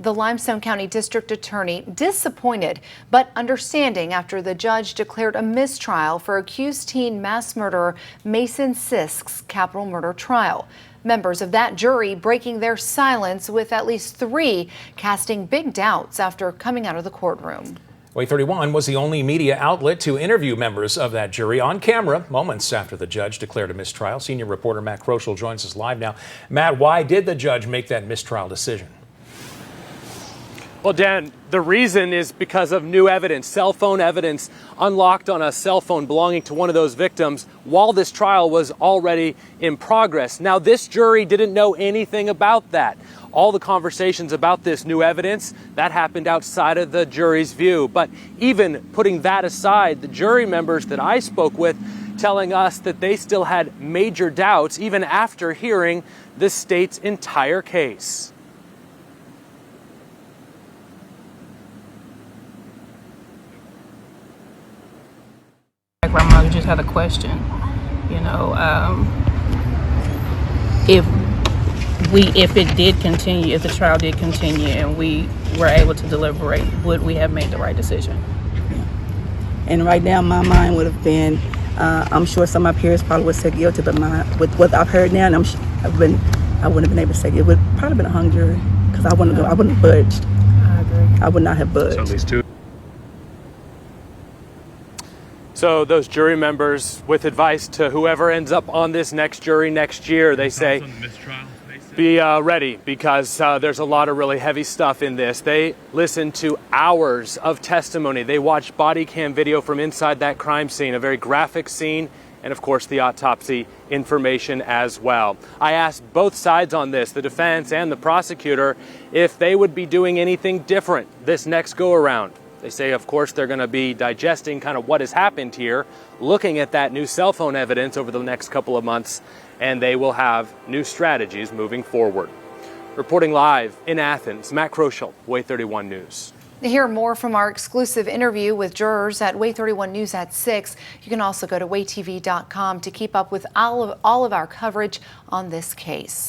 The Limestone County District Attorney disappointed but understanding after the judge declared a mistrial for accused teen mass murderer Mason Sisk's capital murder trial. Members of that jury breaking their silence, with at least 3 casting big doubts after coming out of the courtroom. Way 31 was the only media outlet to interview members of that jury on camera moments after the judge declared a mistrial. Senior reporter Matt Kroschel joins us live now. Matt, why did the judge make that mistrial decision? Well, Dan, the reason is because of new evidence, cell phone evidence unlocked on a cell phone belonging to one of those victims while this trial was already in progress. Now, this jury didn't know anything about that. All the conversations about this new evidence, that happened outside of the jury's view. But even putting that aside, the jury members that I spoke with telling us that they still had major doubts even after hearing the state's entire case. My grandmother just had a question, if it did continue, if the trial did continue and we were able to deliberate, would we have made the right decision? Yeah. And right now my mind would have been, I'm sure some of my peers probably would say guilty, but with what I've heard now, and I wouldn't have been able to say it would probably been a hung jury, because I wouldn't have budged. I agree. I would not have budged. So at least 2. So those jury members, with advice to whoever ends up on this next jury next year, they say, be ready, because there's a lot of really heavy stuff in this. They listened to hours of testimony. They watched body cam video from inside that crime scene, a very graphic scene, and of course the autopsy information as well. I asked both sides on this, the defense and the prosecutor, if they would be doing anything different this next go around. They say, of course, they're going to be digesting kind of what has happened here, looking at that new cell phone evidence over the next couple of months, and they will have new strategies moving forward. Reporting live in Athens, Matt Kroschel, Way 31 News. To hear more from our exclusive interview with jurors at Way 31 News at 6, you can also go to waytv.com to keep up with all of our coverage on this case.